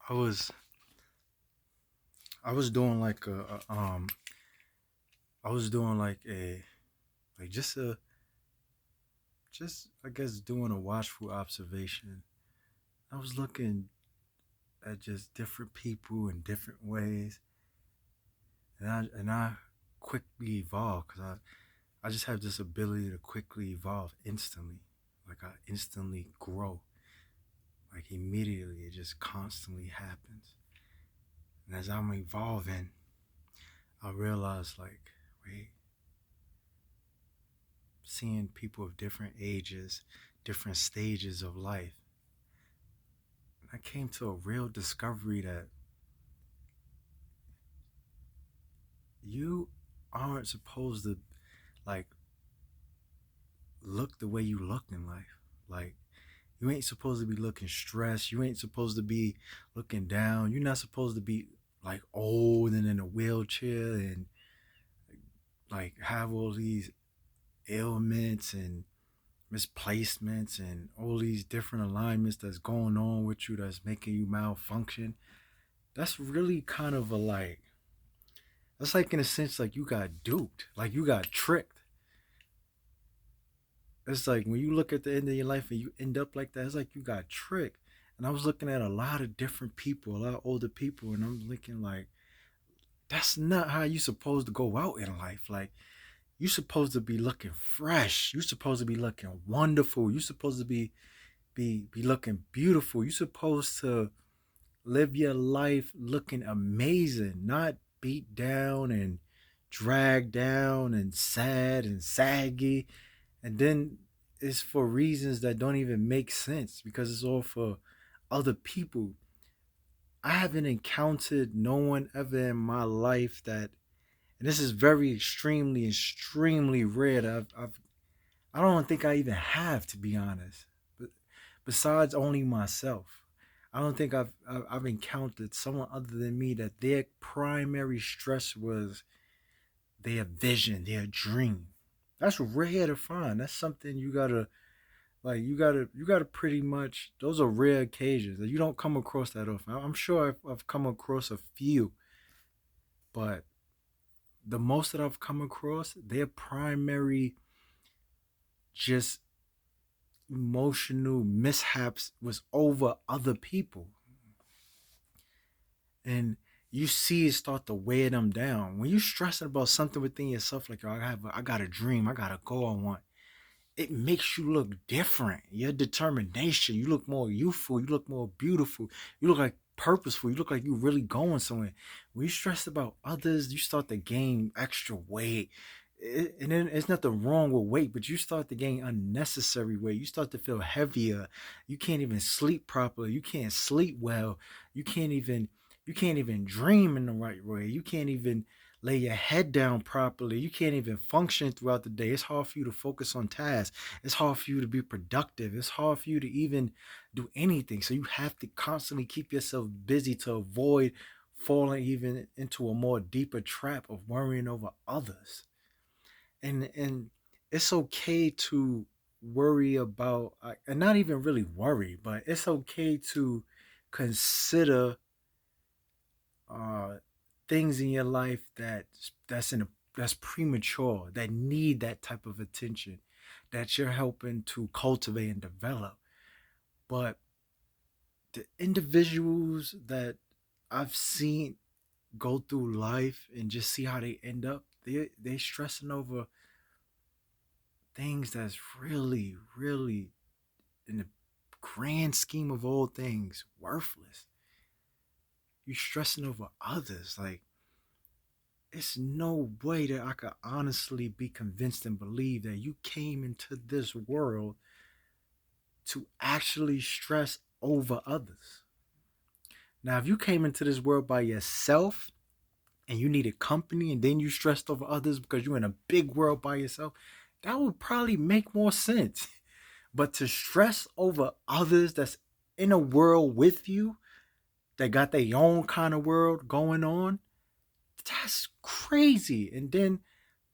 I was I was doing like I was doing like a like just I guess doing a watchful observation. I was looking at just different people in different ways, and I quickly evolved because I just have this ability to quickly evolve instantly. Like I instantly grow. Like immediately, it just constantly happens. And as I'm evolving, I realize like, wait, seeing people of different ages, different stages of life, I came to a real discovery that you aren't supposed to like look the way you look in life. Like you ain't supposed to be looking stressed. You ain't supposed to be looking down. You're not supposed to be like old and in a wheelchair and like have all these ailments and misplacements and all these different alignments that's going on with you that's making you malfunction. That's really kind of a like that's like in a sense like you got duped, like you got tricked. It's like when you look at the end of your life and you end up like that, it's like you got tricked. And I was looking at a lot of different people, a lot of older people, and I'm thinking like, that's not how you supposed to go out in life. Like you supposed to be looking fresh. You supposed to be looking wonderful. You supposed to be looking beautiful. You supposed to live your life looking amazing, not beat down and dragged down and sad and saggy. And then it's for reasons that don't even make sense because it's all for other people. I haven't encountered no one ever in my life that, and this is very extremely rare. I don't think I even have, to be honest. But besides only myself, I don't think I've encountered someone other than me that their primary stress was their vision, their dream. That's rare to find. That's something you gotta like. You gotta pretty much. Those are rare occasions that you don't come across that often. I'm sure I've come across a few, but the most that I've come across, their primary just emotional mishaps was over other people. And you see it start to wear them down. When you're stressing about something within yourself, like I got a dream, I got a goal I want, it makes you look different. Your determination, you look more youthful, you look more beautiful, you look like purposeful, you look like you really going somewhere. When you stress about others, you start to gain extra weight. And then it's nothing wrong with weight, but you start to gain unnecessary weight. You start to feel heavier. You can't even sleep properly. You can't sleep well. You can't even you can't even dream in the right way. You can't even lay your head down properly. You can't even function throughout the day. It's hard for you to focus on tasks. It's hard for you to be productive. It's hard for you to even do anything. So you have to constantly keep yourself busy to avoid falling even into a more deeper trap of worrying over others. And it's okay to worry about and not even really worry, but it's okay to consider uh things in your life that's premature, that need that type of attention, that you're helping to cultivate and develop. But the individuals that I've seen go through life and just see how they end up, they stressing over things that's really in the grand scheme of all things worthless. You stressing over others. Like it's no way that I could honestly be convinced and believe that you came into this world to actually stress over others. Now, if you came into this world by yourself and you needed company and then you stressed over others because you're in a big world by yourself, that would probably make more sense. But to stress over others that's in a world with you, that got their own kind of world going on, that's crazy. And then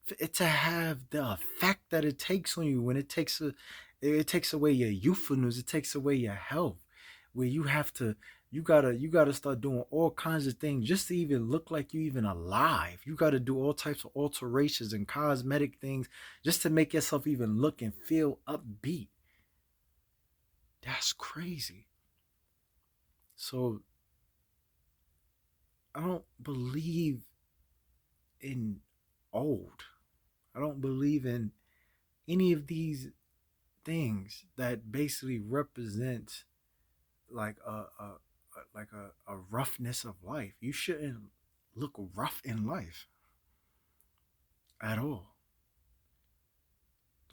for it to have the effect that it takes on you when it takes away your youthfulness, it takes away your health. where you gotta start doing all kinds of things just to even look like you even alive. You gotta do all types of alterations and cosmetic things just to make yourself even look and feel upbeat. That's crazy. So I don't believe in old. I don't believe in any of these things that basically represent like a roughness of life. You shouldn't look rough in life at all.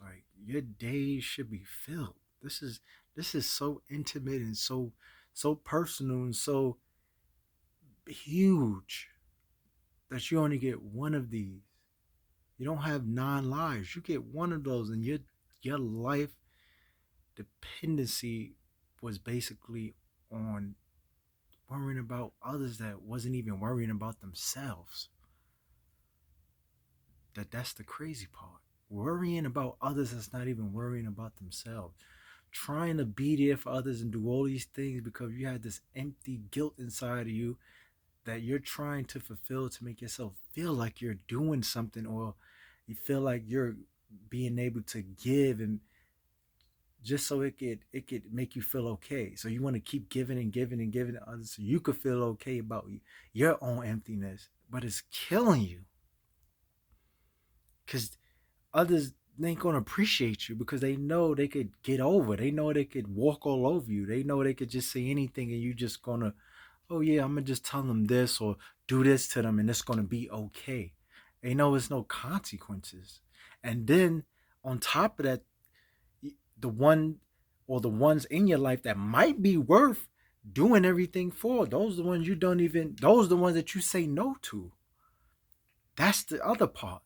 Like your days should be filled. This is so intimate and so personal and so huge that you only get one of these. You don't have 9 lives. You get one of those, and your life dependency was basically on worrying about others that wasn't even worrying about themselves. That's the crazy part. Worrying about others that's not even worrying about themselves. Trying to be there for others and do all these things because you had this empty guilt inside of you that you're trying to fulfill to make yourself feel like you're doing something, or you feel like you're being able to give, and just so it could make you feel okay. So you want to keep giving and giving and giving to others so you could feel okay about your own emptiness, but it's killing you because others ain't gonna appreciate you because they know they could get over. They know they could walk all over you. They know they could just say anything and you just gonna, oh yeah, I'm gonna just tell them this or do this to them and it's gonna be okay. They know it's no consequences. And then on top of that, the one or the ones in your life that might be worth doing everything for, those are the ones you don't even, those are the ones that you say no to. That's the other part.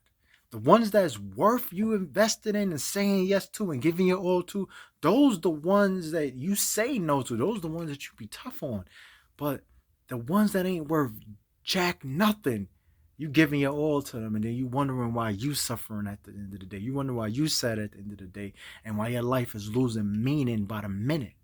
The ones that's worth you investing in and saying yes to and giving your all to, those the ones that you say no to. Those the ones that you be tough on. But the ones that ain't worth jack nothing, you giving your all to them, and then you wondering why you suffering at the end of the day. You wonder why you sad at the end of the day, and why your life is losing meaning by the minute.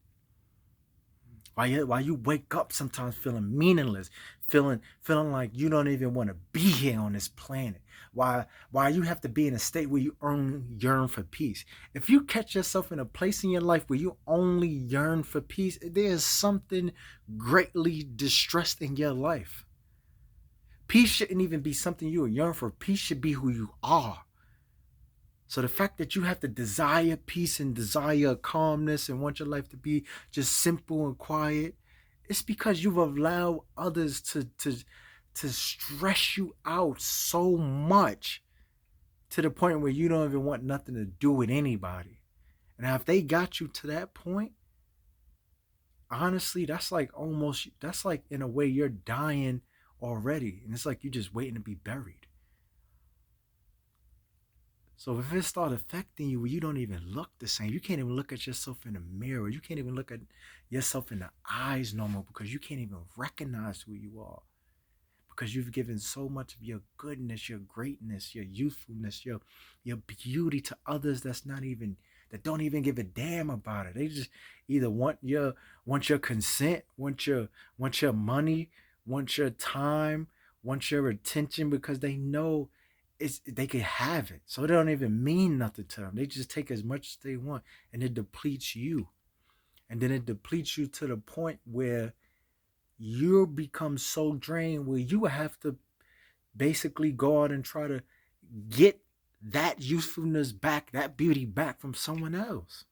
Why you wake up sometimes feeling meaningless, feeling like you don't even want to be here on this planet. Why you have to be in a state where you only yearn for peace. If you catch yourself in a place in your life where you only yearn for peace, there's something greatly distressed in your life. Peace shouldn't even be something you yearn for. Peace should be who you are. So the fact that you have to desire peace and desire calmness and want your life to be just simple and quiet, it's because you've allowed others to stress you out so much to the point where you don't even want nothing to do with anybody. And now if they got you to that point, honestly, that's like in a way you're dying already. And it's like you're just waiting to be buried. So if it start affecting you where you don't even look the same, you can't even look at yourself in the mirror. You can't even look at yourself in the eyes no more because you can't even recognize who you are. Because you've given so much of your goodness, your greatness, your youthfulness, your beauty to others that don't even give a damn about it. They just either want your consent, want your money, want your time, want your attention because they know they could have it. So it don't even mean nothing to them. They just take as much as they want and it depletes you. And then it depletes you to the point where you become so drained where you have to basically go out and try to get that usefulness back, that beauty back from someone else.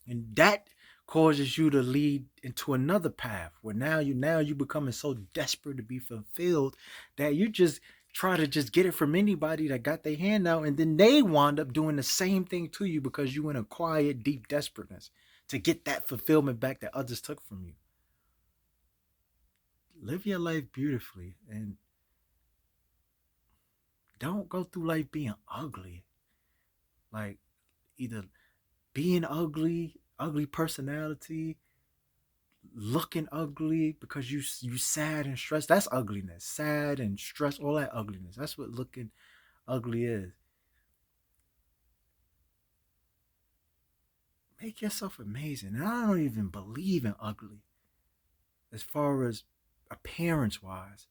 And that causes you to lead into another path where now you becoming so desperate to be fulfilled that you just try to just get it from anybody that got their hand out, and then they wind up doing the same thing to you because you in a quiet, deep desperateness to get that fulfillment back that others took from you. Live your life beautifully and don't go through life being ugly. Like either being ugly, ugly personality, looking ugly because you sad and stressed. That's ugliness. Sad and stressed, all that ugliness. That's what looking ugly is. Make yourself amazing. And I don't even believe in ugly. as far as appearance wise,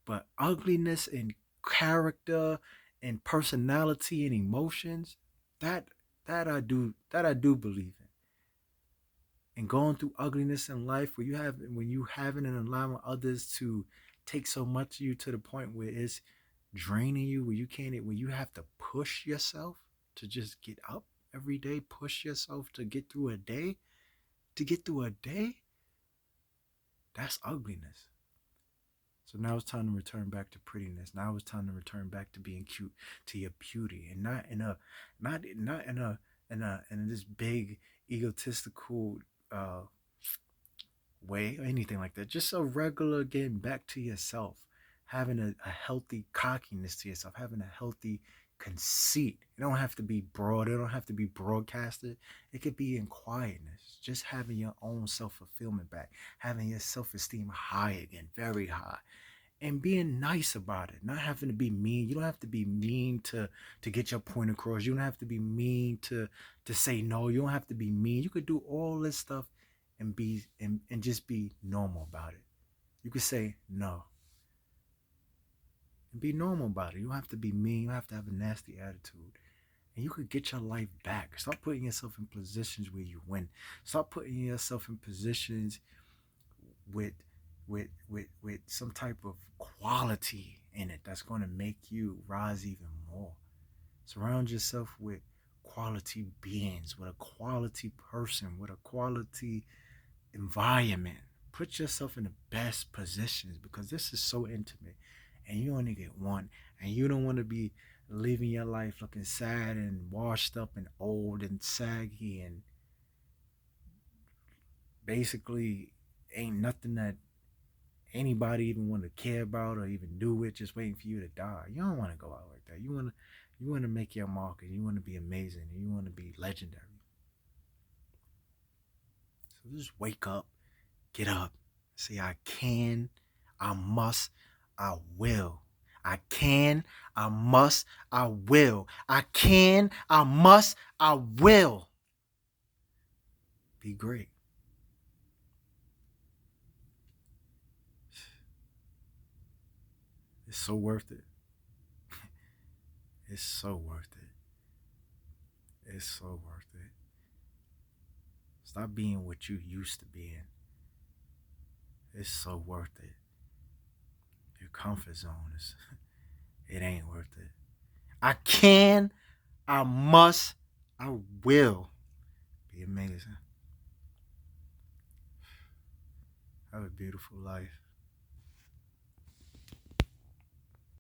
but ugliness and character and personality and emotions, that that I do believe in. And going through ugliness in life where you having and allowing others to take so much of you to the point where it's draining you, where you can't, where you have to push yourself to just get up every day, push yourself to get through a day, to get through a day, that's ugliness. So now it's time to return back to prettiness. Now it's time to return back to being cute, to your beauty, and not in this big egotistical uh way or anything like that. Just a regular getting back to yourself, having a healthy cockiness to yourself, having a healthy conceit. It don't have to be broad, it don't have to be broadcasted. It could be in quietness. Just having your own self fulfillment back, having your self esteem high again, very high. And being nice about it, not having to be mean. You don't have to be mean to get your point across. You don't have to be mean to say no. You don't have to be mean. You could do all this stuff and just be normal about it. You could say no and be normal about it. You don't have to be mean. You don't have to have a nasty attitude. And you could get your life back. Start putting yourself in positions where you win. Start putting yourself in positions with with some type of quality in it that's going to make you rise even more. Surround yourself with quality beings, with a quality person, with a quality environment. Put yourself in the best positions because this is so intimate and you only get one. And you don't want to be living your life looking sad and washed up and old and saggy and basically ain't nothing that anybody even want to care about or even do it, just waiting for you to die. You don't want to go out like that. You want to make your mark and you want to be amazing and you want to be legendary. So just wake up, get up, say I can, I must, I will. I can, I must, I will. I can, I must, I will. Be great. It's so worth it. It's so worth it. It's so worth it. Stop being what you used to be in. It's so worth it. Your comfort zone is it ain't worth it. I can, I must, I will be amazing. Have a beautiful life.